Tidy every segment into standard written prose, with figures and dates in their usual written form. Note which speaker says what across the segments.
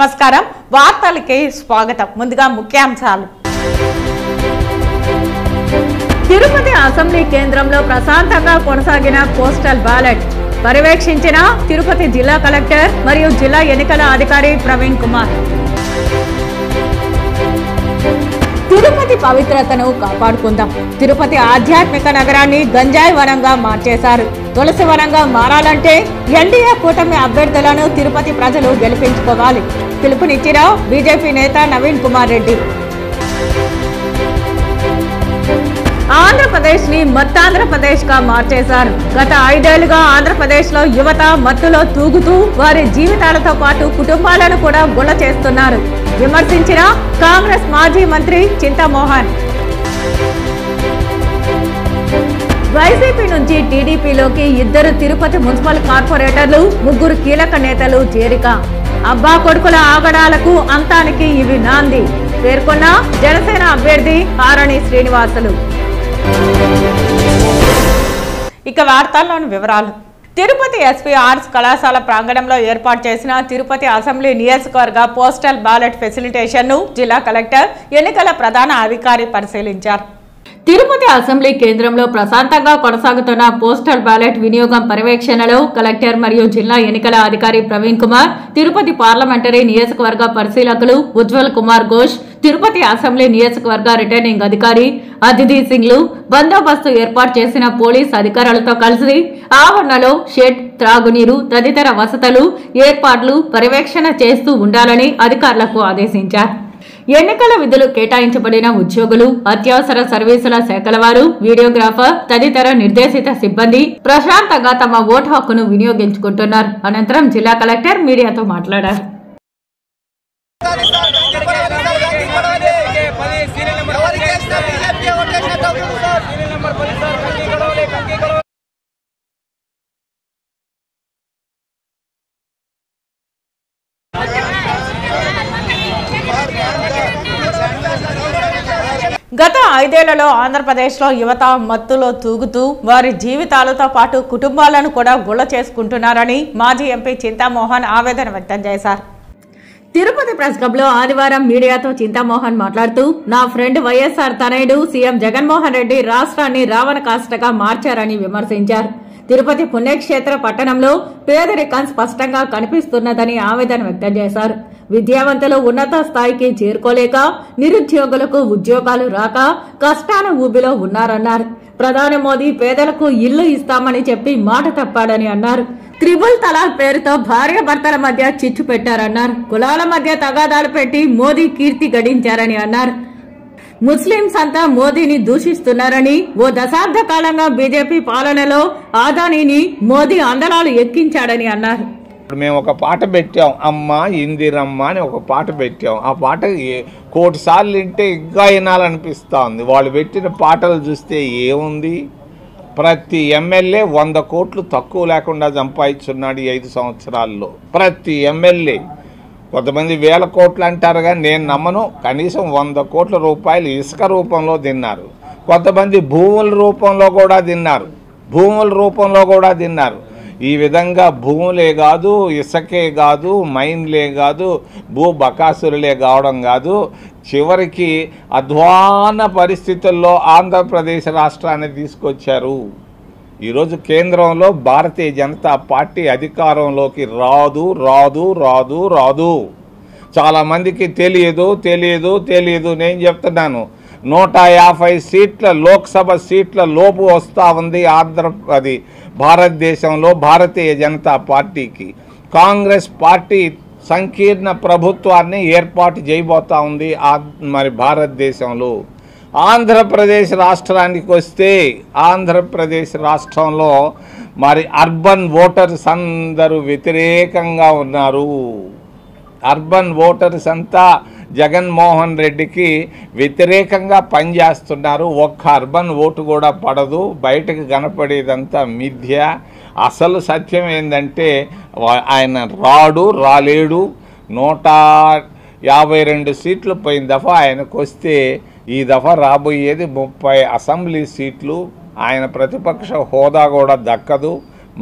Speaker 1: నమస్కారం వార్తలకి స్వాగతం ముందుగా ముఖ్యాంశాలు తిరుపతి అసెంబ్లీ కేంద్రంలో ప్రశాంతంగా కొనసాగిన పోస్టల్ బ్యాలెట్ పర్యవేక్షించిన తిరుపతి జిల్లా కలెక్టర్ మరియు జిల్లా ఎన్నికల అధికారి ప్రవీణ్ కుమార్ తిరుపతి పవిత్రతను కాపాడుకుందాం తిరుపతి ఆధ్యాత్మిక నగరాన్ని గంజాయి వనంగా మార్చేశారు తులసి వనంగా మారాలంటే ఎన్డీఏ కూటమి అభ్యర్థులను తిరుపతి ప్రజలు గెలిపించుకోవాలి పిలుపునిచ్చిన బీజేపీ నేత నవీన్ కుమార్ రెడ్డి ఆంధ్రప్రదేశ్ ని మత్తాంధ్రప్రదేశ్ గా మార్చేశారు గత 5 ఏళ్లుగా ఆంధ్రప్రదేశ్ లో యువత మత్తులో తూగుతూ వారి జీవితాలతో పాటు కుటుంబాలను కూడా గుల్ల చేస్తున్నారు విమర్శించిన కాంగ్రెస్ మాజీ మంత్రి చింతామోహన్ వైసీపీ నుంచి టీడీపీలోకి 2 తిరుపతి మున్సిపల్ కార్పొరేటర్లు 3 కీలక నేతలు చేరిక అబ్బా కొడుకుల ఆగడాలకు అంతానికి ఇవి నాంది పేర్కొన్న జనసేన అభ్యర్థి ఆరణి శ్రీనివాసులు ఇక వార్తల్లోని వివరాలు తిరుపతి ఎస్పీ ఆర్ట్స్ కళాశాల ప్రాంగణంలో ఏర్పాటు చేసిన తిరుపతి అసెంబ్లీ నియోజకవర్గ పోస్టల్ బ్యాలెట్ ఫెసిలిటేషన్ ను జిల్లా కలెక్టర్ ఎన్నికల ప్రధాన అధికారి పరిశీలించారు తిరుపతి అసెంబ్లీ కేంద్రంలో ప్రశాంతంగా కొనసాగుతున్న పోస్టల్ బ్యాలెట్ వినియోగం పర్యవేక్షణలో కలెక్టర్ మరియు జిల్లా ఎన్నికల అధికారి ప్రవీణ్ కుమార్ తిరుపతి పార్లమెంటరీ నియోజకవర్గ పరిశీలకులు ఉజ్వల్ కుమార్ ఘోష్ తిరుపతి అసెంబ్లీ నియోజకవర్గ రిటర్నింగ్ అధికారి అదితి సింగ్లు బందోబస్తు ఏర్పాటు చేసిన పోలీస్ అధికారులతో కలిసి ఆవరణలో షెడ్ త్రాగునీరు తదితర వసతులు ఏర్పాట్లు పర్యవేక్షణ చేస్తూ ఉండాలని అధికారులకు ఆదేశించారు ఎన్నికల విధులు కేటాయించబడిన ఉద్యోగులు అత్యవసర సర్వీసుల శాఖల వారు వీడియోగ్రాఫర్ తదితర నిర్దేశిత సిబ్బంది ప్రశాంతంగా తమ ఓటు హక్కును వినియోగించుకుంటున్నారు అనంతరం జిల్లా కలెక్టర్ మీడియాతో మాట్లాడారు గత 5 ఏళ్లలో ఆంధ్రప్రదేశ్లో యువత మత్తులో తూగుతూ వారి జీవితాలతో పాటు కుటుంబాలను కూడా గుల్ల చేసుకుంటున్నారని మాజీ ఎంపీ చింతామోహన్ ఆవేదన వ్యక్తం చేశారు తిరుపతి ప్రెస్ క్లబ్ లో ఆదివారం మీడియాతో చింతామోహన్ మాట్లాడుతూ నా ఫ్రెండ్ వైఎస్ఆర్ తనయుడు సీఎం జగన్మోహన్ రెడ్డి రాష్ట్రాన్ని రావణ కాష్టగా మార్చారని విమర్శించారు తిరుపతి పుణ్యక్షేత్ర పట్టణంలో పేదరికం స్పష్టంగా కనిపిస్తున్నదని ఆవేదన వ్యక్తం చేశారు విద్యావంతులు ఉన్నత స్థాయికి చేరుకోలేక నిరుద్యోగులకు ఉద్యోగాలు రాక కష్టాల ఊబిలో ఉన్నారన్నారు ప్రధాని మోదీ పేదలకు ఇల్లు ఇస్తామని చెప్పి మాట తప్పాడని అన్నారు త్రిబుల్ తలాక్ పేరుతో భార్యాభర్తల మధ్య చిచ్చు పెట్టారన్నారు కులాల మధ్య తగాదాలు పెట్టి మోదీ కీర్తి గడించారని అన్నారు ముస్లింస్ అంతా మోదీని దూషిస్తున్నారని ఓ దశాబ్ద కాలంగా బీజేపీ పాలనలో ఆదానీని మోదీ అందలాలు ఎక్కించాడని అన్నారు
Speaker 2: మేము ఒక పాట పెట్టాం అమ్మ ఇందిరమ్మ అని ఒక పాట పెట్టాం ఆ పాట 1 కోటి సార్లు వింటే ఇంకా వినాలనిపిస్తూ ఉంది వాళ్ళు పెట్టిన పాటలు చూస్తే ఏముంది ప్రతి ఎమ్మెల్యే 100 కోట్లు తక్కువ లేకుండా సంపాదించున్నాడు ఈ 5 సంవత్సరాల్లో ప్రతి ఎమ్మెల్యే కొంతమంది 1000 కోట్లు అంటారు కానీ నేను నమ్మను కనీసం 100 కోట్ల రూపాయలు ఇసుక రూపంలో తిన్నారు కొంతమంది భూముల రూపంలో కూడా తిన్నారు ఈ విధంగా భూములే కాదు ఇసుకే కాదు మైన్లే కాదు భూ బకాసురులే కావడం కాదు చివరికి అధ్వాన పరిస్థితుల్లో ఆంధ్రప్రదేశ్ రాష్ట్రాన్ని తీసుకొచ్చారు ఈరోజు కేంద్రంలో భారతీయ జనతా పార్టీ అధికారంలోకి రాదు చాలామందికి తెలియదు నేను చెప్తున్నాను 150 సీట్ల లోక్సభ సీట్ల లోపు వస్తూ ఉంది భారతదేశంలో భారతీయ జనతా పార్టీకి కాంగ్రెస్ పార్టీ సంకీర్ణ ప్రభుత్వాన్ని ఏర్పాటు చేయబోతా ఉంది మరి భారతదేశంలో ఆంధ్రప్రదేశ్ రాష్ట్రానికి వస్తే ఆంధ్రప్రదేశ్ రాష్ట్రంలో మరి అర్బన్ ఓటర్స్ అందరూ వ్యతిరేకంగా ఉన్నారు అర్బన్ ఓటర్స్ అంతా జగన్మోహన్ రెడ్డికి వ్యతిరేకంగా పనిచేస్తున్నారు ఒక్క అర్బన్ ఓటు కూడా పడదు బయటకు కనపడేదంతా మిథ్య అసలు సత్యం ఏంటంటే ఆయన రాలేడు 152 సీట్లు పోయిన దఫా ఆయనకు వస్తే ఈ దఫా రాబోయేది 30 అసెంబ్లీ సీట్లు ఆయన ప్రతిపక్ష హోదా కూడా దక్కదు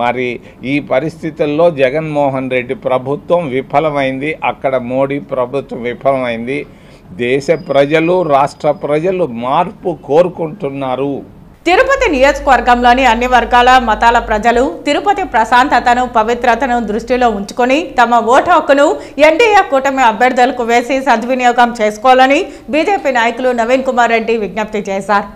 Speaker 2: మరి ఈ పరిస్థితుల్లో జగన్మోహన్ రెడ్డి ప్రభుత్వం విఫలమైంది, అక్కడ మోడీ ప్రభుత్వం విఫలమైంది. దేశ ప్రజలు, రాష్ట్ర ప్రజలు మార్పు కోరుకుంటున్నారు.
Speaker 1: తిరుపతి నియోజకవర్గంలోని అన్ని వర్గాల మతాల ప్రజలు తిరుపతి ప్రశాంతతను, పవిత్రతను దృష్టిలో ఉంచుకొని తమ ఓటు హక్కును ఎన్డీఏ కూటమి అభ్యర్థులకు వేసి సద్వినియోగం చేసుకోవాలని బీజేపీ నాయకులు నవీన్ కుమార్ రెడ్డి విజ్ఞప్తి చేశారు.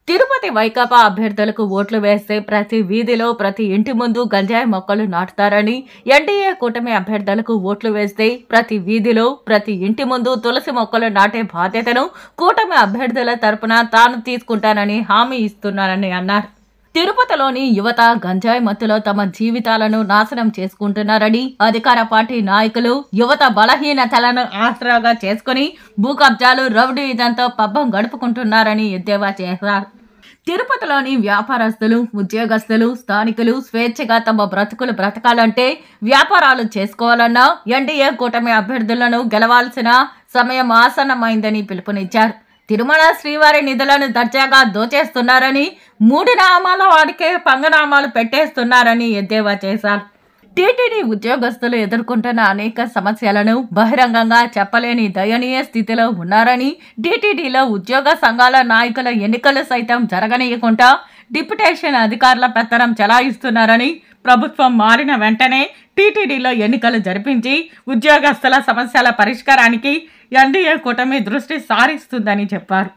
Speaker 1: తిరుపతి వైకాపా అభ్యర్థులకు ఓట్లు వేస్తే ప్రతి వీధిలో, ప్రతి ఇంటి ముందు గంజాయి మొక్కలు నాటుతారని, ఎన్డీఏ కూటమి అభ్యర్థులకు ఓట్లు వేస్తే ప్రతి వీధిలో, ప్రతి ఇంటి ముందు తులసి మొక్కలు నాటే బాధ్యతను కూటమి అభ్యర్థుల తరపున తాను తీసుకుంటానని హామీ ఇస్తున్నానని అన్నారు. తిరుపతిలోని యువత గంజాయి మత్తులో తమ జీవితాలను నాశనం చేసుకుంటున్నారని, అధికార పార్టీ నాయకులు యువత బలహీనతలను ఆసరాగా చేసుకుని భూ కబ్జాలు, రౌడీయిజంతో పబ్బం గడుపుకుంటున్నారని ఎద్దేవా చేశారు. తిరుపతిలోని వ్యాపారస్తులు, ఉద్యోగస్తులు, స్థానికులు స్వేచ్ఛగా తమ బ్రతుకులు బ్రతకాలంటే, వ్యాపారాలు చేసుకోవాలన్నా ఎన్డీఏ కూటమి అభ్యర్థులను గెలవాల్సిన సమయం ఆసన్నమైందని పిలుపునిచ్చారు. తిరుమల శ్రీవారి నిధులను దర్జాగా దోచేస్తున్నారని, 3 నామాల వాడికే పంగనామాలు పెట్టేస్తున్నారని ఎద్దేవా చేశారు. టీటీడీ ఉద్యోగస్తులు ఎదుర్కొంటున్న అనేక సమస్యలను బహిరంగంగా చెప్పలేని దయనీయ స్థితిలో ఉన్నారని, టీటీడీలో ఉద్యోగ సంఘాల నాయకుల ఎన్నికలు సైతం జరగనీయకుండా డిప్యుటేషన్ అధికారుల పెత్తనం చెలాయిస్తున్నారని, ప్రభుత్వం మారిన వెంటనే టీటీడీలో ఎన్నికలు జరిపించి ఉద్యోగస్తుల సమస్యల పరిష్కారానికి ఎన్డీఏ కూటమి దృష్టి సారిస్తుందని చెప్పారు.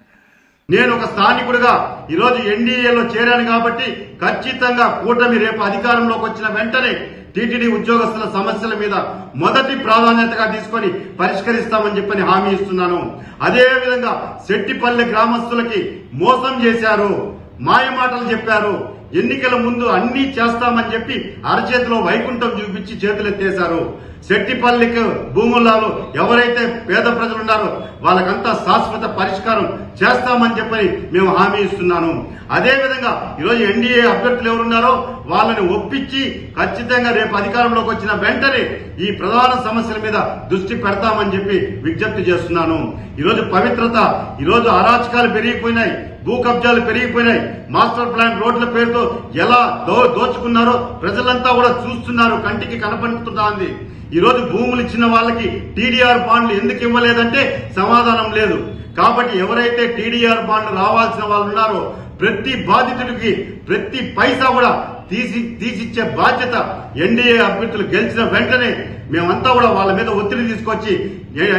Speaker 3: నేను ఒక స్థానికుడిగా ఈరోజు ఎన్డీఏలో చేరాను కాబట్టి ఖచ్చితంగా కూటమి రేపు అధికారంలోకి వచ్చిన వెంటనే టీటీడీ ఉద్యోగస్తుల సమస్యల మీద మొదటి ప్రాధాన్యతగా తీసుకొని పరిష్కరిస్తామని చెప్పని హామీ ఇస్తున్నాను. అదేవిధంగా శెట్టిపల్లె గ్రామస్తులకి మోసం చేశారు, మాయమాటలు చెప్పారు, ఎన్నికల ముందు అన్ని చేస్తామని చెప్పి అరచేతిలో వైకుంఠం చూపించి చేతులెత్తేశారు. శెట్టిపల్లికి భూములలో ఎవరైతే పేద ప్రజలు ఉన్నారో వాళ్ళకంతా శాశ్వత పరిష్కారం చేస్తామని చెప్పని మేము హామీ ఇస్తున్నాను. అదేవిధంగా ఈరోజు ఎన్డీఏ అభ్యర్థులు ఎవరున్నారో వాళ్ళని ఒప్పించి ఖచ్చితంగా రేపు అధికారంలోకి వచ్చిన వెంటనే ఈ ప్రధాన సమస్యల మీద దృష్టి పెడతామని చెప్పి విజ్ఞప్తి చేస్తున్నాను. ఈరోజు పవిత్రత, ఈరోజు అరాచకాలు పెరిగిపోయినాయి, భూ కబ్జాలు పెరిగిపోయినాయి, మాస్టర్ ప్లాన్ రోడ్ల పేరుతో ఎలా దోచుకున్నారో ప్రజలంతా కూడా చూస్తున్నారు, కంటికి కనపడుతుంది. ఈ రోజు భూములు ఇచ్చిన వాళ్ళకి టీడీఆర్ బాండ్లు ఎందుకు ఇవ్వలేదంటే సమాధానం లేదు. కాబట్టి ఎవరైతే టీడీఆర్ బాండ్లు రావాల్సిన వాళ్ళు ఉన్నారో ప్రతి బాధితుడికి ప్రతి పైసా కూడా తీసిచ్చే బాధ్యత ఎన్డీఏ అభ్యర్థులు గెలిచిన వెంటనే మేమంతా కూడా వాళ్ళ మీద ఒత్తిడి తీసుకొచ్చి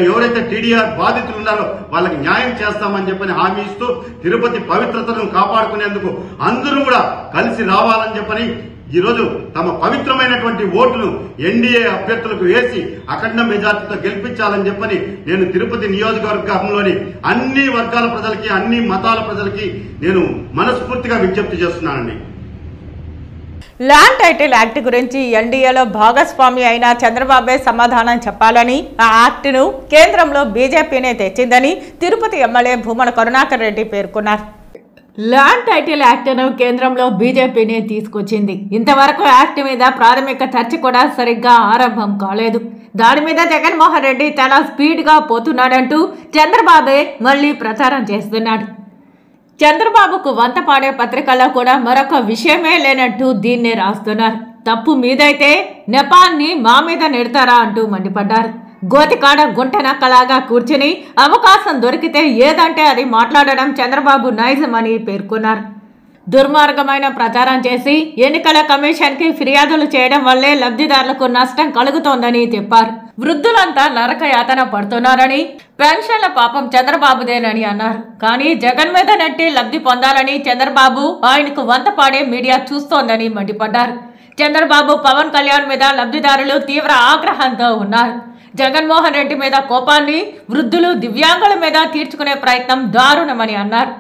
Speaker 3: ఎవరైతే టీడీఆర్ బాధితులు ఉన్నారో వాళ్ళకి న్యాయం చేస్తామని చెప్పని హామీ ఇస్తూ తిరుపతి పవిత్రతను కాపాడుకునేందుకు అందరూ కూడా కలిసి రావాలని చెప్పని ఈరోజు తమ పవిత్రమైనటువంటి ఓటును ఎన్డీఏ అభ్యర్థులకు వేసి అఖండ మెజార్టీతో గెలిపించాలని చెప్పని నేను తిరుపతి నియోజకవర్గంలోని అన్ని వర్గాల ప్రజలకి, అన్ని మతాల ప్రజలకి నేను మనస్ఫూర్తిగా విజ్ఞప్తి చేస్తున్నానండి.
Speaker 1: ల్యాండ్ టైటిల్ యాక్ట్ గురించి ఎన్డీఏలో భాగస్వామి అయిన చంద్రబాబే సమాధానం చెప్పాలని, ఆ యాక్ట్ను కేంద్రంలో బీజేపీనే తెచ్చిందని తిరుపతి ఎమ్మెల్యే భూమన కరుణాకర్ రెడ్డి పేర్కొన్నారు. ల్యాండ్ టైటిల్ యాక్ట్ను కేంద్రంలో బీజేపీనే తీసుకొచ్చింది. ఇంతవరకు యాక్ట్ మీద ప్రాథమిక చర్చ కూడా సరిగ్గా ఆరంభం కాలేదు. దాని మీద జగన్మోహన్ రెడ్డి చాలా స్పీడ్గా పోతున్నాడంటూ చంద్రబాబే మళ్లీ ప్రచారం చేస్తున్నాడు. చంద్రబాబుకు వంత పాడే పత్రికల్లో కూడా మరొక విషయమే లేనట్టు దీన్నే రాస్తున్నారు. తప్పు మీదైతే నెపాన్ని మా మీద నెడతారా అంటూ మండిపడ్డారు. గోతికాడ గుంట నక్కలాగా కూర్చుని అవకాశం దొరికితే ఏదంటే అది మాట్లాడడం చంద్రబాబు నైజం అని పేర్కొన్నారు. దుర్మార్గమైన ప్రచారం చేసి ఎన్నికల కమిషన్కి ఫిర్యాదులు చేయడం వల్లే లబ్ధిదారులకు నష్టం కలుగుతోందని చెప్పారు. వృద్ధులంతా నరక యాతన పడుతున్నారని, పెన్షన్ల పాపం చంద్రబాబుదేనని అన్నారు. కానీ జగన్ మీద నెట్టి లబ్ధి పొందాలని చంద్రబాబు, ఆయనకు వంత పాడే మీడియా చూస్తోందని మండిపడ్డారు. చంద్రబాబు, పవన్ కళ్యాణ్ మీద లబ్ధిదారులు తీవ్ర ఆగ్రహంతో ఉన్నారు. జగన్మోహన్ రెడ్డి మీద కోపాన్ని వృద్ధులు, దివ్యాంగుల మీద తీర్చుకునే ప్రయత్నం దారుణమని అన్నారు.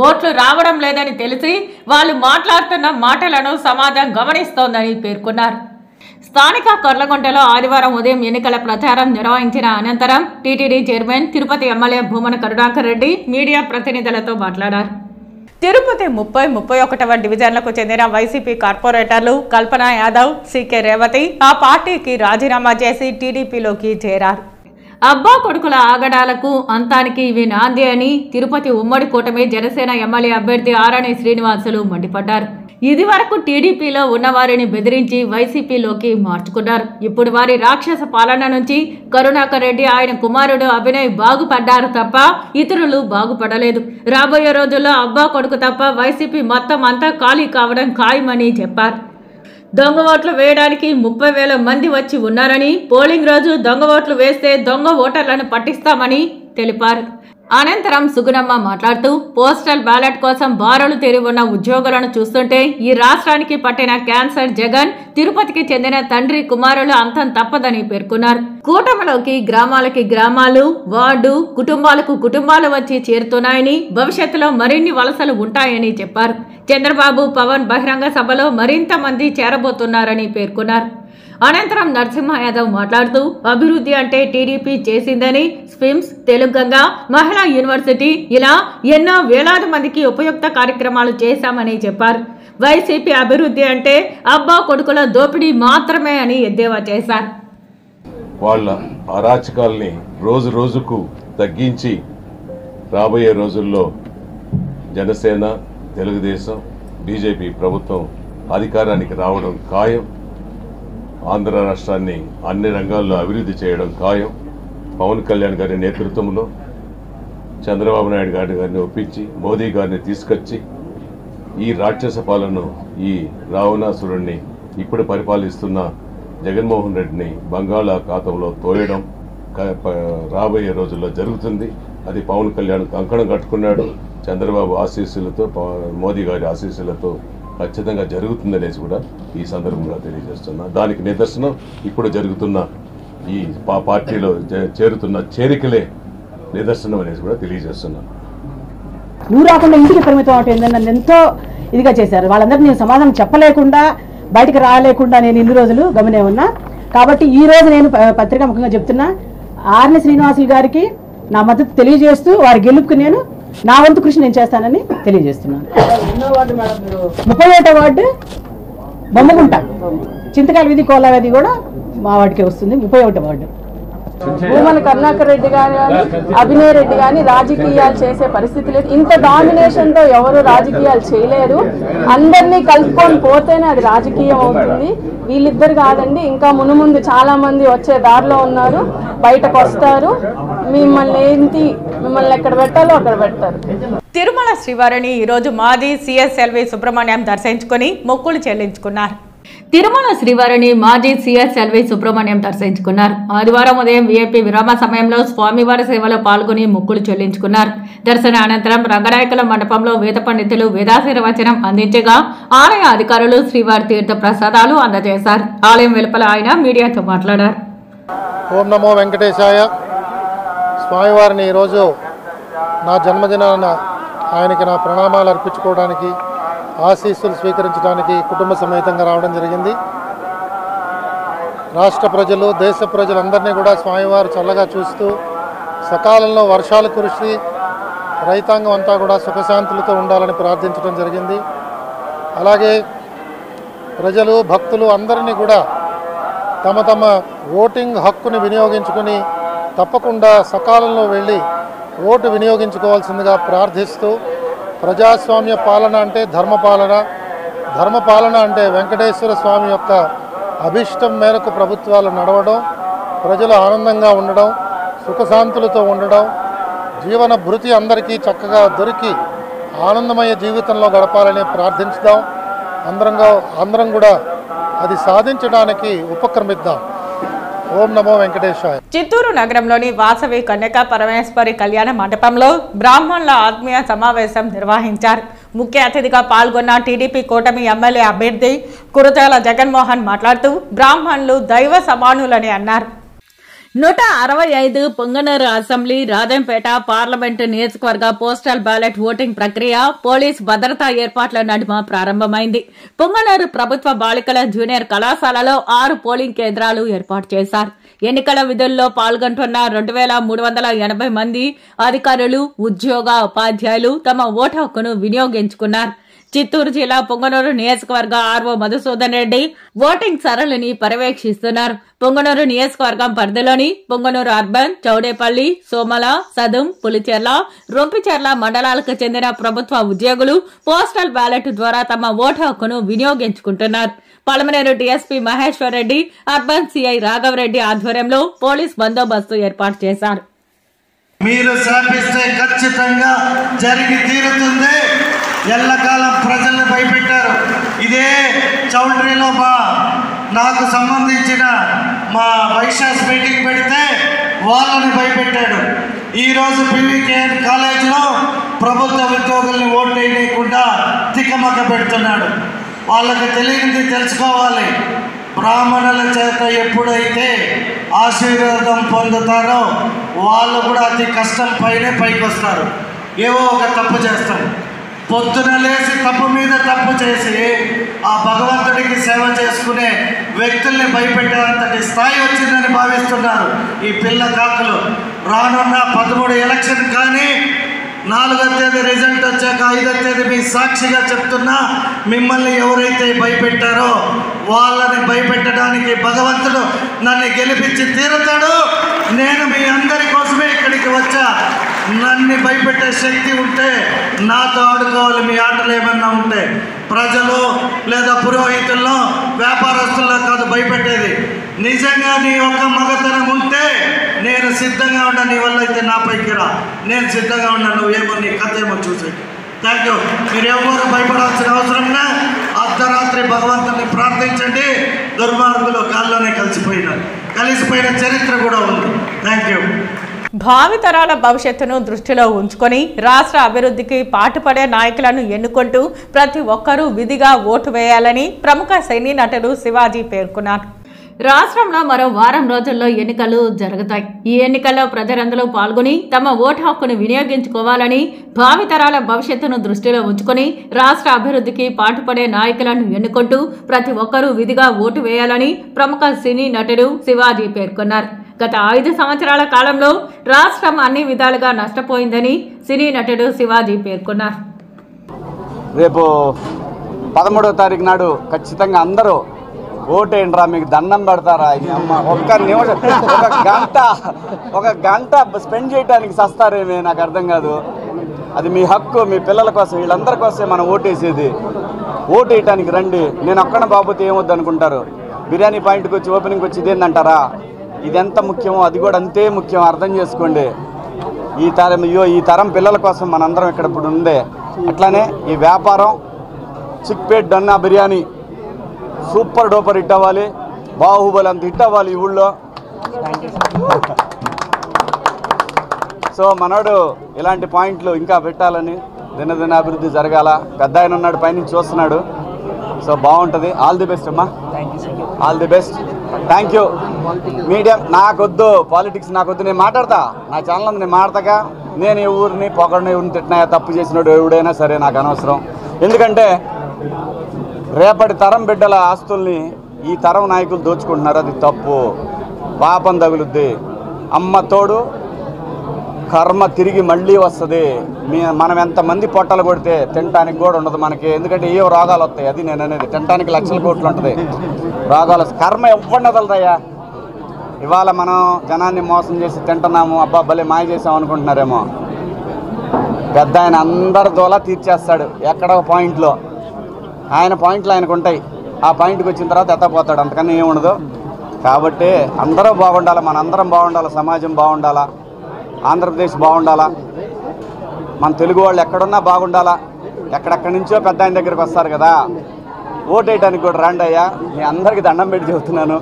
Speaker 1: ఓట్లు రావడం లేదని తెలిసి వాళ్ళు మాట్లాడుతున్న మాటలను సమాజం గమనిస్తోందని పేర్కొన్నారు. స్థానిక కొర్లగుంటలో ఆదివారం ఉదయం ఎన్నికల ప్రచారం నిర్వహించిన అనంతరం TTD chairman, Tirupati MLA Bhumana Karunakar Reddy media ప్రతినిధులతో మాట్లాడారు. తిరుపతి 30, 31వ డివిజన్లకు చెందిన వైసీపీ కార్పొరేటర్లు కల్పన యాదవ్, సీకే రేవతి ఆ పార్టీకి రాజీనామా చేసి టీడీపీలోకి చేరారు. అబ్బా కొడుకుల ఆగడాలకు అంతానికి ఇవి నాంది అని తిరుపతి ఉమ్మడి కూటమి జనసేన ఎమ్మెల్యే అభ్యర్థి ఆరణి శ్రీనివాసులు మండిపడ్డారు. ఇది వరకు టీడీపీలో ఉన్నవారిని బెదిరించి వైసీపీలోకి మార్చుకున్నారు. ఇప్పుడు వారి రాక్షస పాలన నుంచి కరుణాకర్ రెడ్డి, ఆయన కుమారుడు అభినయ్ బాగుపడ్డారు తప్ప ఇతరులు బాగుపడలేదు. రాబోయే రోజుల్లో అబ్బా కొడుకు తప్ప వైసీపీ మొత్తం అంతా ఖాళీ కావడం ఖాయమని చెప్పారు. దొంగ ఓట్లు వేయడానికి 30,000 మంది వచ్చి ఉన్నారని, పోలింగ్ రోజు దొంగ ఓట్లు వేస్తే దొంగ ఓటర్లను పట్టిస్తామని తెలిపారు. అనంతరం సుగుణమ్మ మాట్లాడుతూ పోస్టల్ బ్యాలెట్ కోసం బారులు తెరి ఉన్న ఉద్యోగులను చూస్తుంటే ఈ రాష్ట్రానికి పట్టిన క్యాన్సర్ జగన్, తిరుపతికి చెందిన తండ్రి కుమారులు అంతం తప్పదని పేర్కొన్నారు. కూటమిలోకి గ్రామాలకి గ్రామాలు, వార్డు, కుటుంబాలకు కుటుంబాలు వచ్చి చేరుతున్నాయని, భవిష్యత్తులో మరిన్ని వలసలు ఉంటాయని చెప్పారు. చంద్రబాబు, పవన్ బహిరంగ సభలో మరింత మంది చేరబోతున్నారని పేర్కొన్నారు. అనంతరం నరసింహ యాదవ్ మాట్లాడుతూ అభివృద్ధి అంటే టీడీపీ చేసిందని, స్విమ్స్, తెలుగంగా, మహిళా యూనివర్సిటీ ఇలా ఎన్నో వేలాది మందికి ఉపయుక్త కార్యక్రమాలు చేశామని చెప్పారు. వైసీపీ అభివృద్ధి అంటే అబ్బా కొడుకుల దోపిడీ మాత్రమే అని ఎద్దేవా చేశారు.
Speaker 4: వాళ్ళ అరాచకాల్ని రోజు రోజుకు తగ్గించి రాబోయే రోజుల్లో జనసేన, తెలుగుదేశం, బీజేపీ ప్రభుత్వం అధికారానికి రావడం ఖాయం. ఆంధ్ర రాష్ట్రాన్ని అన్ని రంగాల్లో అభివృద్ధి చేయడం ఖాయం. పవన్ కళ్యాణ్ గారి నేతృత్వంలో చంద్రబాబు నాయుడు గారిని ఒప్పించి మోదీ గారిని తీసుకొచ్చి ఈ రాక్షస పాలనను, ఈ రావణాసురుణ్ణి ఇప్పుడు పరిపాలిస్తున్న జగన్మోహన్ రెడ్డిని బంగాళాఖాతంలో తోయడం రాబోయే రోజుల్లో జరుగుతుంది. అది పవన్ కళ్యాణ్ కంకణం కట్టుకున్నాడు. చంద్రబాబు ఆశీస్సులతో, మోదీ గారి ఆశీస్సులతో ఖచ్చితంగా జరుగుతుందనేసి కూడా ఈ సందర్భంగా తెలియజేస్తున్నా. దానికి నిదర్శనం ఇప్పుడు జరుగుతున్న ఈ పార్టీలో చేరుతున్న చేరికలే నిదర్శనం అనేసి కూడా తెలియజేస్తున్నాను.
Speaker 5: నువ్వు రాకుండా ఇంటికి పరిమితం అవటం నన్ను ఎంతో ఇదిగా చేశారు. వాళ్ళందరికీ నేను సమాధానం చెప్పలేకుండా, బయటకు రాలేకుండా నేను ఇన్ని రోజులు గమనే ఉన్నా. కాబట్టి ఈ రోజు నేను పత్రికా ముఖంగా చెప్తున్నా, ఆర్ని శ్రీనివాసులు గారికి నా మద్దతు తెలియజేస్తూ వారి గెలుపుకు నేను నా వంతు కృషి నేను చేస్తానని తెలియజేస్తున్నాను. 31వ వార్డు బొమ్మగుంట, చింతకాయల వీధి, కోలా వీధి కూడా మా వాడికి వస్తుంది. 31వ వార్డు
Speaker 6: భూమన కరుణాకర్ రెడ్డి గాని, అభినయ్ రెడ్డి గాని రాజకీయాలు చేసే పరిస్థితి లేదు. ఇంత డామినేషన్ తో ఎవరు రాజకీయాలు చేయలేరు. అందరినీ కలుపుకొని పోతేనే అది రాజకీయం అవుతుంది. వీళ్ళిద్దరు కాదండి, ఇంకా మునుముందు చాలా మంది వచ్చే దారిలో ఉన్నారు, బయటకు వస్తారు. మిమ్మల్ని ఎక్కడ పెట్టాలో అక్కడ పెడతారు.
Speaker 1: తిరుమల శ్రీవారిని ఈరోజు మాజీ సిఎస్ఎల్వి సుబ్రహ్మణ్యం దర్శించుకుని మొక్కులు చెల్లించుకున్నారు. తిరుమల శ్రీవారిని మాజీ సిఎస్ఎల్వి సుబ్రహ్మణ్యం దర్శించుకున్నారు. ఆదివారం ఉదయం విఐపి విరామ సమయంలో స్వామివారి సేవలో పాల్గొని మొక్కులు చెల్లించుకున్నారు. దర్శన అనంతరం రంగనాయకుల మండపంలో వేద పండితులు వేదాశీర్వచనం అందించగా ఆలయ అధికారులు శ్రీవారి తీర్థ ప్రసాదాలు అందజేశారు. ఆలయం వెలుపల ఆయన మీడియాతో మాట్లాడారు.
Speaker 7: ఓం నమో వెంకటేశాయ. స్వామివారిని ఈరోజు నా జన్మదినాన ఆయనకి నా ప్రణామాలు అర్పించుకోవడానికి, ఆశీస్సులు స్వీకరించడానికి కుటుంబ సమేతంగా రావడం జరిగింది. రాష్ట్ర ప్రజలు, దేశ ప్రజలందరినీ కూడా స్వామివారు చల్లగా చూస్తూ సకాలంలో వర్షాలు కురిసి రైతాంగం అంతా కూడా సుఖశాంతులతో ఉండాలని ప్రార్థించడం జరిగింది. అలాగే ప్రజలు, భక్తులు అందరినీ కూడా తమ తమ ఓటింగ్ హక్కుని వినియోగించుకుని తప్పకుండా సకాలంలో వెళ్ళి ఓటు వినియోగించుకోవాల్సిందిగా ప్రార్థిస్తూ, ప్రజాస్వామ్య పాలన అంటే ధర్మపాలన, ధర్మపాలన అంటే వెంకటేశ్వర స్వామి యొక్క అభిష్టం మేరకు ప్రభుత్వాలు నడవడం, ప్రజలు ఆనందంగా ఉండడం, సుఖశాంతులతో ఉండడం, జీవన భృతి అందరికీ చక్కగా దొరికి ఆనందమయ జీవితంలో గడపాలని ప్రార్థించుదాం. అందరం కూడా అది సాధించడానికి ఉపక్రమిద్దాం. ఓం నమో వెంకటేశాయ.
Speaker 1: చిత్తూరు నగరంలోని వాసవి కన్యకా పరమేశ్వరి కళ్యాణ మండపంలో బ్రాహ్మణుల ఆత్మీయ సమావేశం నిర్వహించారు. ముఖ్య అతిథిగా పాల్గొన్న టీడీపీ కూటమి ఎమ్మెల్యే అభ్యర్థి కురజాల జగన్మోహన్ మాట్లాడుతూ బ్రాహ్మణులు దైవ సమానులని అన్నారు. 165 పొంగనూరు అసెంబ్లీ, రాజంపేట పార్లమెంటు నియోజకవర్గ పోస్టల్ బ్యాలెట్ ఓటింగ్ ప్రక్రియ పోలీస్ భద్రతా ఏర్పాట్ల నడుమ ప్రారంభమైంది. పొంగనూరు ప్రభుత్వ బాలికల జూనియర్ కళాశాలలో 6 పోలింగ్ కేంద్రాలు ఏర్పాటు చేశారు. ఎన్నికల విధుల్లో పాల్గొంటున్న 2380 మంది అధికారులు, ఉద్యోగ ఉపాధ్యాయులు తమ ఓటు హక్కును వినియోగించుకున్నారు. చిత్తూరు జిల్లా పొంగనూరు నియోజకవర్గ ఆర్ఓ మధుసూదన్ రెడ్డి ఓటింగ్ సరళిని పర్యవేక్షిస్తున్నారు. పొంగనూరు నియోజకవర్గం పరిధిలోని పొంగనూరు అర్బన్, చౌడేపల్లి, సోమల, సదుం, పులిచెర్ల, రొంపిచెర్ల మండలాలకు చెందిన ప్రభుత్వ ఉద్యోగులు పోస్టల్ బ్యాలెట్ ద్వారా తమ ఓటు హక్కును వినియోగించుకుంటున్నారు. Palamaner DSP Maheshwar Reddy, urban CI Raghava Reddy ఆధ్వర్యంలో పోలీస్ బందోబస్తు ఏర్పాటు చేశారు.
Speaker 8: మీరు శాపిస్తే ఖచ్చితంగా జరిగి తీరుతుంది. ఎల్లకాలం ప్రజల్ని భయపెట్టారు. ఇదే చౌల్ట్రీలో నాకు సంబంధించిన మా వైశాస్ మీటింగ్ పెడితే వాళ్ళని భయపెట్టాడు. ఈరోజు పీవీకేఎన్ కాలేజీలో ప్రభుత్వ ఉద్యోగుల్ని ఓటు వేయకుండా తికమక పెడుతున్నాడు. వాళ్ళకి తెలియనిది తెలుసుకోవాలి. బ్రాహ్మణుల చేత ఎప్పుడైతే ఆశీర్వాదం పొందుతారో వాళ్ళు కూడా అతి కష్టం పైకి వస్తారు. ఏవో ఒక తప్పు చేస్తారు. పొద్దున లేచి తప్పు మీద తప్పు చేసి ఆ భగవంతుడికి సేవ చేసుకునే వ్యక్తుల్ని భయపెట్టేంతటి స్థాయి వచ్చిందని భావిస్తున్నారు ఈ పిల్ల కాకులు. రానున్న 13 ఎలక్షన్ కానీ 4వ తేదీ రిజల్ట్ వచ్చాక 5వ తేదీ మీ సాక్షిగా చెప్తున్నా, మిమ్మల్ని ఎవరైతే భయపెట్టారో వాళ్ళని భయపెట్టడానికి భగవంతుడు నన్ను గెలిపించి తీరుతాడు. నేను మీ అందరి కోసమే ఇక్కడికి వచ్చా. నన్ను భయపెట్టే శక్తి ఉంటే నాతో ఆడుకోవాలి. మీ ఆటలు ఏమన్నా ఉంటే ప్రజలు లేదా పురోహితుల్లో, వ్యాపారస్తుల్లో కాదు భయపెట్టేది. నిజంగా నీ యొక్క మగతనం ఉంటే నేను సిద్ధంగా ఉన్నా. నీ వల్ల అయితే నా పైకి రా, నేను సిద్ధంగా ఉన్నా. నువ్వేమో నీ కథ ఏమో చూసే. Thank you. మీరు ఎవరు భయపడాల్సిన అవసరంగా అర్ధరాత్రి భగవంతుని ప్రార్థించండి. దుర్మార్గులు కాల్లోనే కలిసిపోయిన చరిత్ర కూడా ఉంది. Thank you.
Speaker 1: భావితరాల భవిష్యత్తును దృష్టిలో ఉంచుకొని రాష్ట్ర అభివృద్ధికి పాటుపడే నాయకులను ఎన్నుకుంటూ ప్రతి ఒక్కరూ విధిగా ఓటు వేయాలని ప్రముఖ సినీ నటుడు శివాజీ పేర్కొన్నారు. రాష్ట్రంలో మరో వారం రోజుల్లో ఎన్నికలు జరుగుతాయి. ఈ ఎన్నికల్లో ప్రజలందరూ పాల్గొని తమ ఓటు హక్కును వినియోగించుకోవాలని, భావితరాల భవిష్యత్తును దృష్టిలో ఉంచుకొని రాష్ట్ర అభివృద్ధికి పాటుపడే నాయకులను ఎన్నుకుంటూ ప్రతి ఒక్కరూ విధిగా ఓటు వేయాలని ప్రముఖ సినీ నటుడు శివాజీ పేర్కొన్నారు. గత 5 సంవత్సరాల కాలంలో రాష్ట్రం అన్ని విధాలుగా నష్టపోయిందని సినీ నటుడు శివాజీ పేర్కొన్నారు.
Speaker 9: రేపు 13వ తారీఖు నాడు ఖచ్చితంగా అందరూ ఓటేయండిరా, మీకు దండం పెడతారా? అమ్మ ఒక్క నిమిషం, ఒక గంట స్పెండ్ చేయడానికి సస్తారేమే, నాకు అర్థం కాదు. అది మీ హక్కు, మీ పిల్లల కోసం, వీళ్ళందరి కోసమే మనం ఓటేసేది. ఓటు వేయటానికి రండి. నేను ఒక్కన బాబుతో ఏమొద్దు అనుకుంటారు. బిర్యానీ పాయింట్కి వచ్చి ఓపెనింగ్కి వచ్చి ఇదేందంటారా? ఇది ఎంత ముఖ్యమో అది కూడా అంతే ముఖ్యం. అర్థం చేసుకోండి. ఈ తరం పిల్లల కోసం మనందరం ఇక్కడ ఇప్పుడు ఉందే. అట్లానే ఈ వ్యాపారం Chickpet Donne biryani super duper hit అవ్వాలి. బాహుబలి అంత హిట్ అవ్వాలి ఈ ఊళ్ళో. సో మనోడు ఇలాంటి పాయింట్లు ఇంకా పెట్టాలని, దినదిన అభివృద్ధి జరగాల. పెద్ద ఆయన ఉన్నాడు, పైనుంచి చూస్తున్నాడు. సో బాగుంటుంది. ఆల్ ది బెస్ట్ అమ్మా, all the best. Thank you. Media నాకొద్దు, పాలిటిక్స్ నాకొద్దు. నేను మాట్లాడతా, నా ఛానల్ అంతా నేను మాట్లాడతాగా. నేను ఏ ఊరిని పొగడిని, ఊరిని తిట్టినా, తప్పు చేసినాడు ఎవడైనా సరే నాకు అనవసరం. ఎందుకంటే రేపటి తరం బిడ్డల ఆస్తుల్ని ఈ తరం నాయకులు దోచుకుంటున్నారు. అది తప్పు, పాపం తగులుద్ది. అమ్మ తోడు కర్మ తిరిగి మళ్ళీ వస్తుంది. మనం ఎంతమంది పొట్టలు కొడితే తినటానికి కూడా ఉండదు మనకి. ఎందుకంటే ఏ రోగాలు వస్తాయి. అది నేను అనేది. తినటానికి లక్షల కోట్లు ఉంటుంది, రోగాలు కర్మ ఎవ్వడిని వదలదయ్యా. ఇవాళ మనం జనాన్ని మోసం చేసి తింటున్నాము, అబ్బా భలే మాయ చేసాం అనుకుంటున్నారేమో. పెద్ద ఆయన అందరి దోలా తీర్చేస్తాడు ఎక్కడ పాయింట్లో. ఆయన పాయింట్లు ఆయనకు ఉంటాయి. ఆ పాయింట్కి వచ్చిన తర్వాత ఎత్తపోతాడు, అంతకన్నా ఏముండదు. కాబట్టి అందరూ బాగుండాలి, మనందరం బాగుండాలి, సమాజం బాగుండాలా, ఆంధ్రప్రదేశ్ బాగుండాలా, మన తెలుగు వాళ్ళు ఎక్కడున్నా బాగుండాలా. ఎక్కడెక్కడి నుంచో పెద్ద ఆయన దగ్గరికి వస్తారు కదా. ఓటు వేయడానికి కూడా రండి అయ్యా. మీ అందరికీ దండం పెట్టి చెబుతున్నాను,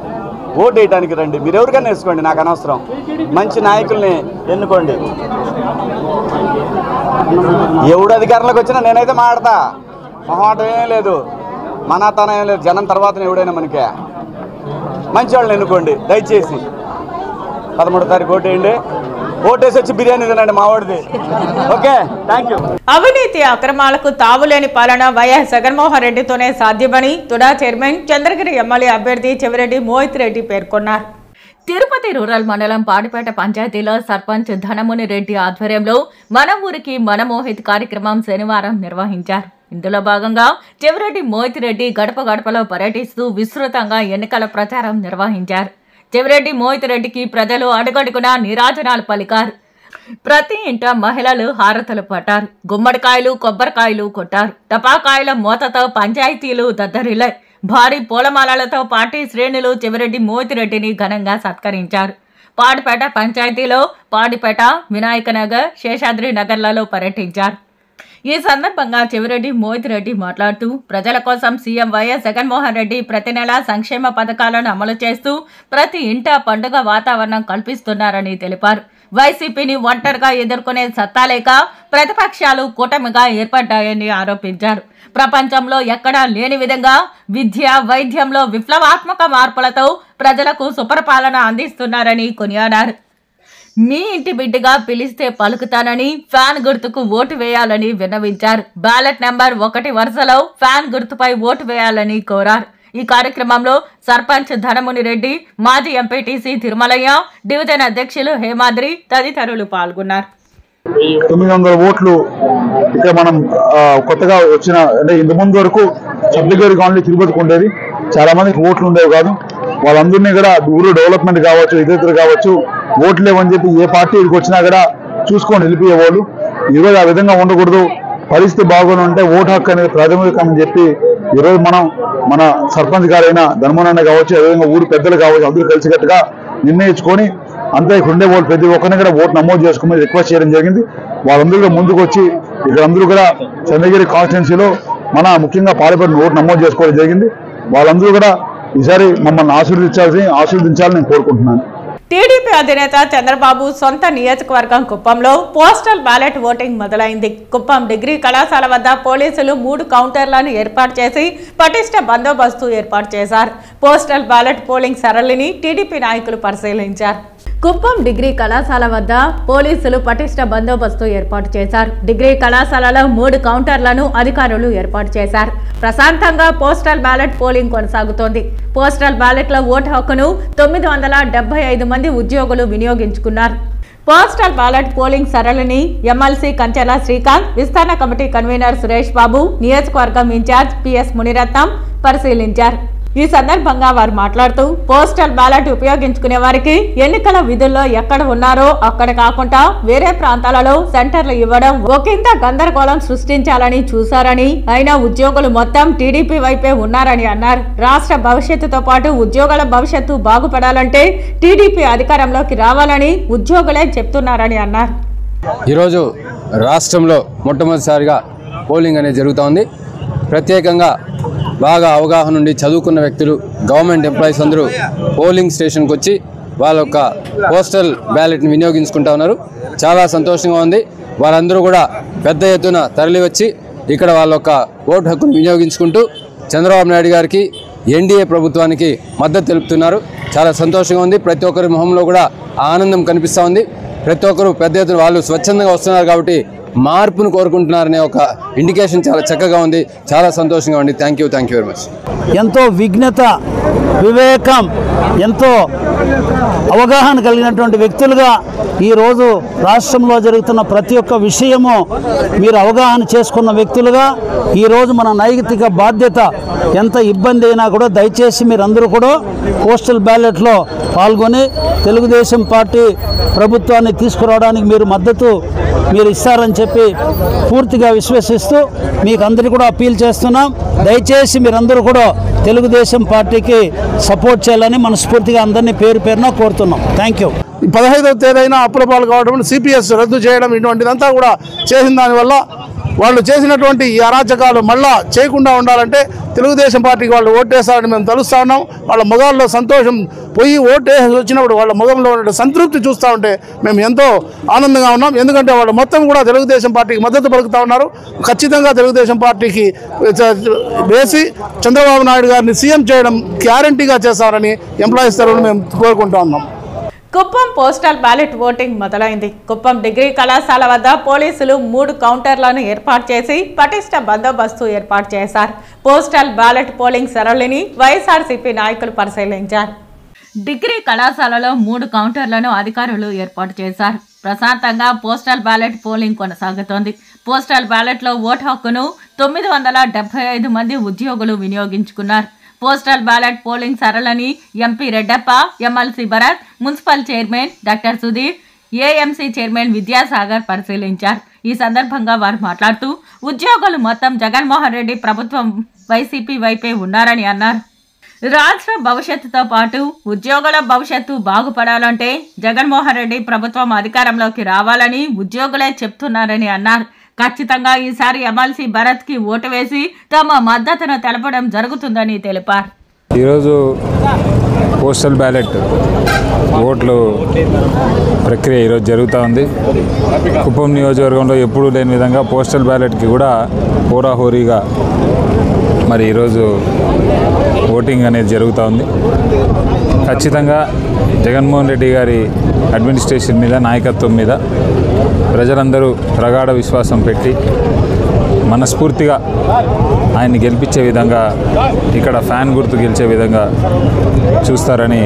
Speaker 9: ఓటు వేయడానికి రండి. మీరు ఎవరికైనా వేసుకోండి, నాకు అనవసరం. మంచి నాయకుల్ని ఎన్నుకోండి. ఎవడు అధికారంలోకి వచ్చినా నేనైతే మాట్లాడతా. మొహమాటం ఏం లేదు, మనాతనం ఏం లేదు. జనం తర్వాత ఎవడైనా మనకే. మంచి వాళ్ళని ఎన్నుకోండి దయచేసి. 13వ తారీఖు ఓటేయండి. ఓటేసి వచ్చి బిర్యానీ తినండి మావాడిది. Okay, thank you.
Speaker 1: అవినీతి అక్రమాలకు తావులేని పాలన వైఎస్ జగన్మోహన్ రెడ్డితోనే సాధ్యమని తుడా చైర్మన్ చంద్రగిరి ఎమ్మెల్యే అభ్యర్థి చెవిరెడ్డి మోహిత్ రెడ్డి పేర్కొన్నారు. తిరుపతి రూరల్ మండలం పాడిపేట పంచాయతీలో సర్పంచ్ ధనముని రెడ్డి ఆధ్వర్యంలో మన ఊరికి మన మోహిత్ కార్యక్రమం శనివారం నిర్వహించారు. ఇందులో భాగంగా చెవిరెడ్డి మోహిత్ రెడ్డి గడప గడపలో పర్యటిస్తూ విస్తృతంగా ఎన్నికల ప్రచారం నిర్వహించారు. చెవిరెడ్డి మోహిత్ రెడ్డికి ప్రజలు అడుగడుగునా నీరాజనాలు పలికారు. ప్రతి ఇంట మహిళలు హారతలు పట్టారు. గుమ్మడికాయలు, కొబ్బరికాయలు కొట్టారు. టపాకాయల మోతతో పంచాయతీలు దద్దరిల్లాయి. భారీ పూలమాలలతో పార్టీ శ్రేణులు చెవిరెడ్డి మోహిత్ రెడ్డిని ఘనంగా సత్కరించారు. పాడిపేట పంచాయతీలో పాడిపేట, వినాయక నగర్, శేషాద్రి నగర్లలో పర్యటించారు. ఈ సందర్భంగా చెవిరెడ్డి మోహిత్ రెడ్డి మాట్లాడుతూ ప్రజల కోసం సీఎం వైఎస్ జగన్మోహన్ రెడ్డి ప్రతి నెలా సంక్షేమ పథకాలను అమలు చేస్తూ ప్రతి ఇంట పండుగ వాతావరణం కల్పిస్తున్నారని తెలిపారు. వైసీపీని ఒంటరిగా ఎదుర్కొనే సత్తా లేక ప్రతిపక్షాలు కూటమిగా ఏర్పడ్డాయని ఆరోపించారు. ప్రపంచంలో ఎక్కడా లేని విధంగా విద్య, వైద్యంలో విప్లవాత్మక మార్పులతో ప్రజలకు సుపరిపాలన అందిస్తున్నారని కొనియాడారు. మీ ఇంటి బిడ్డగా పిలిస్తే పలుకుతానని, ఫ్యాన్ గుర్తుకు ఓటు వేయాలని విన్నవించారు. బ్యాలెట్ నెంబర్ 1 వరుసలో ఫ్యాన్ గుర్తుపై ఓటు వేయాలని కోరారు. ఈ కార్యక్రమంలో సర్పంచ్ ధనముని రెడ్డి, మాజీ ఎంపీటీసీ తిరుమలయ్య, డివిజన్ అధ్యక్షులు హేమాద్రి తదితరులు పాల్గొన్నారు.
Speaker 10: 900 ఓట్లు ఇక్కడ మనం కొత్తగా వచ్చిన, అంటే ఇంత ముందు వరకు సబ్డిగేరి కాలనీ తిరుపతికి ఉండేది, చాలా మందికి ఓట్లు ఉండేవి కాదు. వాళ్ళందరినీ కూడా ఊరు డెవలప్మెంట్ కావచ్చు, ఇతరులు కావచ్చు, ఓట్లు లేవని చెప్పి ఏ పార్టీకి వచ్చినా కూడా చూసుకొని వెళ్ళిపోయేవాళ్ళు. ఈరోజు ఆ విధంగా ఉండకూడదు, పరిస్థితి బాగోని ఉంటే ఓటు హక్కు అనేది ప్రాథమికం అని చెప్పి ఈరోజు మనం మన సర్పంచ్ గారైన ధర్మనాన్న కావచ్చు, అదేవిధంగా ఊరు పెద్దలు కావచ్చు, అందరూ కలిసికట్టుగా నిర్ణయించుకొని అంతా ఇక్కడ ఉండే వాళ్ళు ప్రతి ఒక్కరిని కూడా ఓటు నమోదు చేసుకోమని రిక్వెస్ట్ చేయడం జరిగింది. వాళ్ళందరూ కూడా ముందుకు వచ్చి ఇక్కడ అందరూ కూడా చంద్రగిరి కాన్స్టిట్యున్సీలో మన ముఖ్యంగా పాడిపడిన ఓటు నమోదు చేసుకోవడం జరిగింది. వాళ్ళందరూ కూడా ఈసారి మమ్మల్ని ఆశీర్వదించాలని నేను కోరుకుంటున్నాను.
Speaker 1: టీడీపీ అధినేత చంద్రబాబు సొంత నియోజకవర్గం కుప్పంలో పోస్టల్ బ్యాలెట్ ఓటింగ్ మొదలైంది. కుప్పం డిగ్రీ కళాశాల వద్ద పోలీసులు 3 కౌంటర్లను ఏర్పాటు చేసి పటిష్ట బందోబస్తు ఏర్పాటు చేశారు. పోస్టల్ బ్యాలెట్ పోలింగ్ సరళిని టీడీపీ నాయకులు పరిశీలించారు. కుప్పం డిగ్రీ కళాశాల వద్ద పోలీసులు పటిష్ట బందోబస్తు ఏర్పాటు చేశారు. డిగ్రీ కళాశాలలో 3 కౌంటర్లను అధికారులు ఏర్పాటు చేశారు. ప్రశాంతంగా పోస్టల్ బ్యాలెట్ పోలింగ్ కొనసాగుతోంది. పోస్టల్ బ్యాలెట్ల ఓటు హక్కును 975 మంది ఉద్యోగులు వినియోగించుకున్నారు. పోస్టల్ బ్యాలెట్ పోలింగ్ సరళిని ఎమ్మెల్సీ కంచెల శ్రీకాంత్, విస్తరణ కమిటీ కన్వీనర్ సురేష్ బాబు, నియోజకవర్గం ఇన్ఛార్జ్ పిఎస్ మునిరత్నం పరిశీలించారు. ఈ సందర్భంగా వారు మాట్లాడుతూ పోస్టల్ బ్యాలెట్ ఉపయోగించుకునే వారికి ఎన్నికల విధుల్లో ఎక్కడ ఉన్నారో అక్కడ కాకుండా వేరే ప్రాంతాలలో సెంటర్లు ఇవ్వడం ఒకంత గందరగోళం సృష్టించాలని చూశారని, అయినా ఉద్యోగులు మొత్తం టీడీపీ వైపే ఉన్నారని అన్నారు. రాష్ట్ర భవిష్యత్తుతో పాటు ఉద్యోగుల భవిష్యత్తు బాగుపడాలంటే టీడీపీ అధికారంలోకి రావాలని ఉద్యోగులే చెప్తున్నారని అన్నారు.
Speaker 11: ఈరోజు రాష్ట్రంలో మొట్టమొదటిసారిగా పోలింగ్ అనేది జరుగుతోంది. ప్రత్యేకంగా బాగా అవగాహన ఉండి చదువుకున్న వ్యక్తులు, గవర్నమెంట్ ఎంప్లాయీస్ అందరూ పోలింగ్ స్టేషన్కి వచ్చి వాళ్ళ యొక్క పోస్టల్ బ్యాలెట్ని వినియోగించుకుంటా ఉన్నారు. చాలా సంతోషంగా ఉంది. వారందరూ కూడా పెద్ద ఎత్తున తరలి వచ్చి ఇక్కడ వాళ్ళ యొక్క ఓటు హక్కును వినియోగించుకుంటూ చంద్రబాబు నాయుడు గారికి, ఎన్డీఏ ప్రభుత్వానికి మద్దతు తెలుపుతున్నారు. చాలా సంతోషంగా ఉంది. ప్రతి ఒక్కరి మొహంలో కూడా ఆనందం కనిపిస్తూ ఉంది. ప్రతి ఒక్కరు పెద్ద ఎత్తున వాళ్ళు స్వచ్ఛందంగా వస్తున్నారు కాబట్టి మార్పును కోరుకుంటున్నారనే ఒక ఇండికేషన్ చాలా చక్కగా ఉంది. చాలా సంతోషంగా ఉంది. Thank you very much.
Speaker 12: ఎంతో విఘ్నత, వివేకం, ఎంతో అవగాహన కలిగినటువంటి వ్యక్తులుగా ఈరోజు రాష్ట్రంలో జరుగుతున్న ప్రతి ఒక్క విషయము మీరు అవగాహన చేసుకున్న వ్యక్తులుగా ఈరోజు మన నైతిక బాధ్యత ఎంత ఇబ్బంది అయినా కూడా దయచేసి మీరందరూ కూడా పోస్టల్ బ్యాలెట్లో పాల్గొని తెలుగుదేశం పార్టీ ప్రభుత్వాన్ని తీసుకురావడానికి మీరు మద్దతు ఇస్తారని చెప్పి పూర్తిగా విశ్వసిస్తూ మీకు అందరికీ కూడా అప్పీల్ చేస్తున్నాం. దయచేసి మీరందరూ కూడా తెలుగుదేశం పార్టీకి సపోర్ట్ చేయాలని మనస్ఫూర్తిగా అందరినీ పేరు పేరున కోరుతున్నాం. Thank you.
Speaker 13: 15వ తేదీన అప్పుల పాలు కావడం, సిపిఎస్ రద్దు చేయడం, ఇటువంటిదంతా కూడా చేసిన దానివల్ల వాళ్ళు చేసినటువంటి ఈ అరాచకాలు మళ్ళా చేయకుండా ఉండాలంటే తెలుగుదేశం పార్టీకి వాళ్ళు ఓటేస్తారని మేము తెలుస్తూ ఉన్నాం. వాళ్ళ మొగాల్లో సంతోషం పోయి ఓటేసి వచ్చినప్పుడు వాళ్ళ మొగంలో ఉన్న సంతృప్తి చూస్తూ ఉంటే మేము ఎంతో ఆనందంగా ఉన్నాం. ఎందుకంటే వాళ్ళు మొత్తం కూడా తెలుగుదేశం పార్టీకి మద్దతు పలుకుతూ ఉన్నారు. ఖచ్చితంగా తెలుగుదేశం పార్టీకి వేసి చంద్రబాబు నాయుడు గారిని సీఎం చేయడం గ్యారంటీగా చేస్తారని ఎంప్లాయీస్ తరఫున మేము కోరుకుంటూ ఉన్నాం.
Speaker 1: కుప్పం పోస్టల్ బ్యాలెట్ ఓటింగ్ మొదలైంది. కుప్పం డిగ్రీ కళాశాల వద్ద పోలీసులు 3 కౌంటర్లను ఏర్పాటు చేసి పటిష్ట బందోబస్తు ఏర్పాటు చేశారు. పోస్టల్ బ్యాలెట్ పోలింగ్ సరళిని వైఎస్ఆర్సీపీ నాయకులు పరిశీలించారు. డిగ్రీ కళాశాలలో 3 కౌంటర్లను అధికారులు ఏర్పాటు చేశారు. ప్రశాంతంగా పోస్టల్ బ్యాలెట్ పోలింగ్ కొనసాగుతోంది. పోస్టల్ బ్యాలెట్లో ఓటు హక్కును 975 మంది ఉద్యోగులు వినియోగించుకున్నారు. పోస్టల్ బ్యాలెట్ పోలింగ్ సరళని MP Reddappa, MLC Bharat, municipal chairman doctor Sudheer, AMC chairman Vidyasagar పరిశీలించారు. ఈ సందర్భంగా వారు మాట్లాడుతూ ఉద్యోగులు మొత్తం జగన్మోహన్ రెడ్డి ప్రభుత్వం వైసీపీ వైపే ఉన్నారని అన్నారు. రాష్ట్ర భవిష్యత్తుతో పాటు ఉద్యోగుల భవిష్యత్తు బాగుపడాలంటే జగన్మోహన్ రెడ్డి ప్రభుత్వం అధికారంలోకి రావాలని ఉద్యోగులే చెప్తున్నారని అన్నారు. ఖచ్చితంగా ఈసారి ఎమ్మెల్సీ భరత్ కి ఓటు వేసి తమ మద్దతును తెలపడం జరుగుతుందని తెలిపారు.
Speaker 14: ఈరోజు పోస్టల్ బ్యాలెట్ ఓట్లు ప్రక్రియ ఈరోజు జరుగుతూ ఉంది. కుప్పం నియోజకవర్గంలో ఎప్పుడూ లేని విధంగా పోస్టల్ బ్యాలెట్కి కూడా హోరాహోరీగా మరి ఈరోజు ఓటింగ్ అనేది జరుగుతూ ఉంది. ఖచ్చితంగా జగన్మోహన్ రెడ్డి గారి అడ్మినిస్ట్రేషన్ మీద, నాయకత్వం మీద ప్రజలందరూ ప్రగాఢ విశ్వాసం పెట్టి మనస్ఫూర్తిగా ఆయన్ని గెలిపించే విధంగా, ఇక్కడ ఫ్యాన్ గుర్తు గెలిచే విధంగా చూస్తారని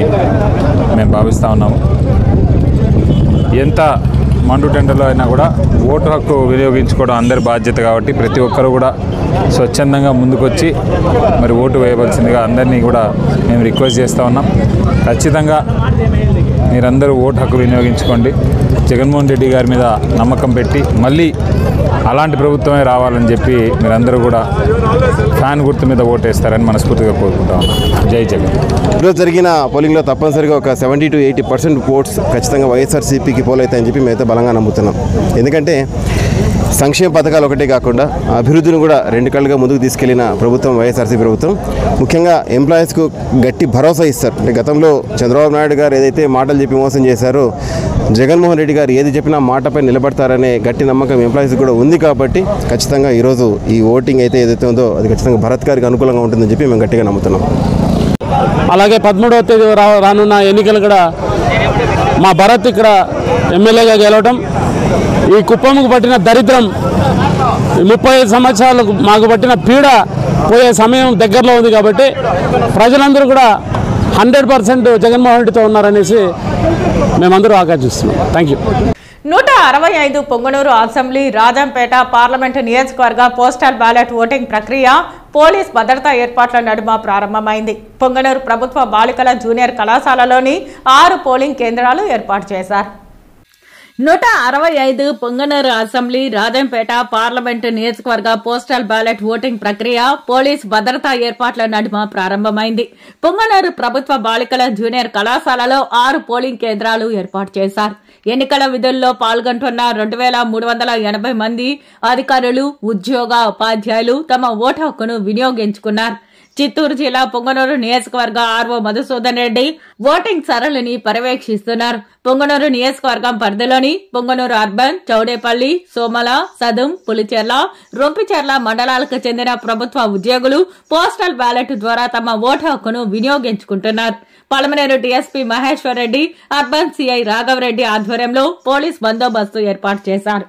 Speaker 14: మేము భావిస్తూ ఉన్నాము. ఎంత మండు టెండర్లో అయినా కూడా ఓటు హక్కు వినియోగించుకోవడం అందరి బాధ్యత కాబట్టి ప్రతి ఒక్కరు కూడా స్వచ్ఛందంగా ముందుకొచ్చి మరి ఓటు వేయవలసిందిగా అందరినీ కూడా మేము రిక్వెస్ట్ చేస్తూ ఉన్నాం. ఖచ్చితంగా మీరందరూ ఓటు హక్కు వినియోగించుకోండి. జగన్మోహన్ రెడ్డి గారి మీద నమ్మకం పెట్టి మళ్ళీ అలాంటి ప్రభుత్వమే రావాలని చెప్పి మీరందరూ కూడా ఫ్యాన్ గుర్తు మీద ఓటేస్తారని మనస్ఫూర్తిగా కోరుకుంటాం. జై జగన్.
Speaker 15: ఈరోజు జరిగిన పోలింగ్లో తప్పనిసరిగా ఒక 70 to 80% ఓట్స్ ఖచ్చితంగా వైఎస్ఆర్సీపీకి పోల్ అవుతాయని చెప్పి మేమైతే బలంగా నమ్ముతున్నాం. ఎందుకంటే సంక్షేమ పథకాలు ఒకటే కాకుండా అభివృద్ధిని కూడా 2 కళ్ళుగా ముందుకు తీసుకెళ్లిన ప్రభుత్వం వైఎస్ఆర్సీ ప్రభుత్వం. ముఖ్యంగా ఎంప్లాయీస్కు గట్టి భరోసా ఇస్తారు. అంటే గతంలో చంద్రబాబు నాయుడు గారు ఏదైతే మాటలు చెప్పి మోసం చేశారో, జగన్మోహన్ రెడ్డి గారు ఏది చెప్పినా మాటపై నిలబడతారనే గట్టి నమ్మకం ఎంప్లాయీస్ కూడా ఉంది. కాబట్టి ఖచ్చితంగా ఈరోజు ఈ ఓటింగ్ అయితే ఏదైతే ఉందో అది ఖచ్చితంగా భరత్ గారికి అనుకూలంగా ఉంటుందని చెప్పి మేము గట్టిగా నమ్ముతున్నాం.
Speaker 13: అలాగే 13వ తేదీ రానున్న ఎన్నికలు కూడా మా భరత్ ఇక్కడ ఎమ్మెల్యేగా గెలవడం, ఈ కుప్పంకు పట్టిన దరిద్రం, 35 సంవత్సరాలకు మాకు పట్టిన పీడ పోయే సమయం దగ్గరలో ఉంది. కాబట్టి ప్రజలందరూ కూడా 100% జగన్మోహన్ రెడ్డితో ఉన్నారనేసి మేమందరూ ఆకాంక్షిస్తున్నాం. Thank you.
Speaker 1: 165 Punganur assembly, Rajampet parliament నియోజకవర్గ పోస్టల్ బ్యాలెట్ ఓటింగ్ ప్రక్రియ పోలీస్ భద్రతా ఏర్పాట్ల నడుమ ప్రారంభమైంది. పొంగనూరు ప్రభుత్వ బాలికల జూనియర్ కళాశాలలోని 6 పోలింగ్ కేంద్రాలు ఏర్పాటు చేశారు. 165 పొంగనూరు అసెంబ్లీ, రాజంపేట పార్లమెంటు నియోజకవర్గ పోస్టల్ బ్యాలెట్ ఓటింగ్ ప్రక్రియ పోలీస్ భద్రతా ఏర్పాట్ల నడుమ ప్రారంభమైంది. పొంగనూరు ప్రభుత్వ బాలికల జూనియర్ కళాశాలలో 6 పోలింగ్ కేంద్రాలు ఏర్పాటు చేశారు. ఎన్నికల విధుల్లో పాల్గొంటున్న 2380 మంది అధికారులు, ఉద్యోగ ఉపాధ్యాయులు తమ ఓటు హక్కును వినియోగించుకున్నారు. చిత్తూరు జిల్లా పొంగనూరు నియోజకవర్గ ఆర్ఓ మధుసూదన్ రెడ్డి ఓటింగ్ సరళిని పర్యవేక్షిస్తున్నారు. పొంగనూరు నియోజకవర్గం పరిధిలోని పొంగనూరు అర్బన్, చౌడేపల్లి, సోమల, సదుం, పులిచెర్ల, రొంపిచెర్ల మండలాలకు చెందిన ప్రభుత్వ ఉద్యోగులు పోస్టల్ బ్యాలెట్ ద్వారా తమ ఓటు హక్కును వినియోగించుకుంటున్నారు. Palamaner DSP Maheshwar Reddy, urban CI Raghava Reddy ఆధ్వర్యంలో పోలీస్ బందోబస్తు ఏర్పాటు చేశారు.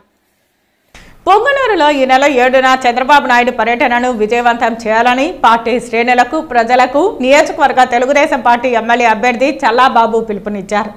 Speaker 1: పొంగనూరులో ఈ నెల 7న చంద్రబాబు నాయుడు పర్యటనను విజయవంతం చేయాలని పార్టీ శ్రేణులకు, ప్రజలకు నియోజకవర్గ తెలుగుదేశం పార్టీ ఎమ్మెల్యే అభ్యర్థి చల్లాబాబు పిలుపునిచ్చారు.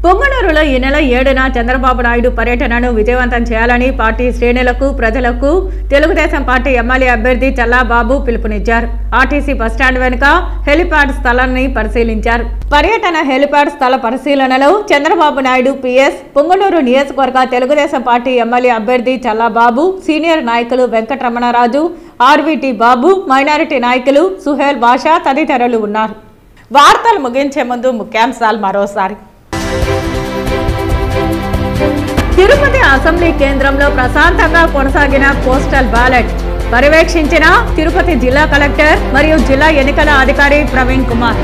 Speaker 1: పొంగనూరులో ఈ నెల 7న చంద్రబాబు నాయుడు పర్యటనను విజయవంతం చేయాలని పార్టీ శ్రేణులకు, ప్రజలకు తెలుగుదేశం పార్టీ ఎమ్మెల్యే అభ్యర్థి చల్లాబాబు పిలుపునిచ్చారు. ఆర్టీసీ బస్టాండ్ వెనుక హెలిప్యాడ్ స్థలాన్ని పరిశీలించారు. పర్యటన హెలిప్యాడ్ స్థల పరిశీలనలో చంద్రబాబు నాయుడు పిఎస్, పొంగనూరు నియోజకవర్గ తెలుగుదేశం పార్టీ ఎమ్మెల్యే అభ్యర్థి చల్లాబాబు, సీనియర్ నాయకులు వెంకటరమణరాజు, ఆర్వీటీ బాబు, మైనారిటీ నాయకులు సుహేల్ బాషా తదితరులు ఉన్నారు. వార్తలు ముగించే ముందు ముఖ్యాంశాలు మరోసారి. తిరుపతి అసెంబ్లీ కేంద్రంలో ప్రశాంతంగా కొనసాగిన పోస్టల్ బ్యాలెట్ పర్యవేక్షించిన తిరుపతి జిల్లా కలెక్టర్ మరియు జిల్లా ఎన్నికల అధికారి ప్రవీణ్ కుమార్.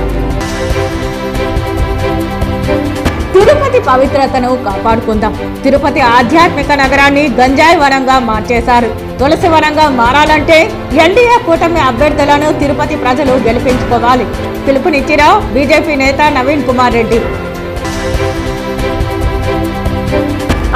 Speaker 1: తిరుపతి పవిత్రతను కాపాడుకుందాం. తిరుపతి ఆధ్యాత్మిక నగరాన్ని గంజాయి వనంగా మార్చేశారు. తులసి వనంగా మారాలంటే ఎన్డీఏ కూటమి అభ్యర్థులను తిరుపతి ప్రజలు గెలిపించుకోవాలి. పిలుపునిచ్చిన బీజేపీ నేత నవీన్ కుమార్ రెడ్డి.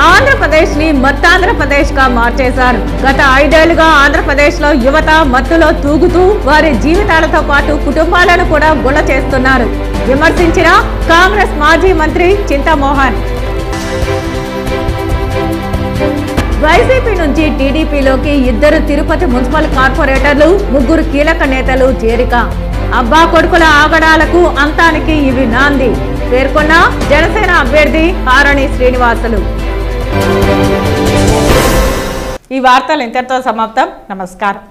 Speaker 1: ఆంధ్రప్రదేశ్ ని మత్తాంధ్రప్రదేశ్ గా మార్చేశారు. గత 5 ఏళ్లుగా ఆంధ్రప్రదేశ్ లో యువత మత్తులో తూగుతూ వారి జీవితాలతో పాటు కుటుంబాలను కూడా గుల్ల చేస్తున్నారు. విమర్శించిన కాంగ్రెస్ మాజీ మంత్రి చింతామోహన్. వైసీపీ నుంచి టీడీపీలోకి 2 తిరుపతి మున్సిపల్ కార్పొరేటర్లు 3 కీలక నేతలు చేరిక. అబ్బా కొడుకుల ఆగడాలకు అంతానికి ఇవి నాంది పేర్కొన్న జనసేన అభ్యర్థి ఆరణి శ్రీనివాసులు. ఈ వార్తలు ఇంతటితో సమాప్తం. నమస్కారం.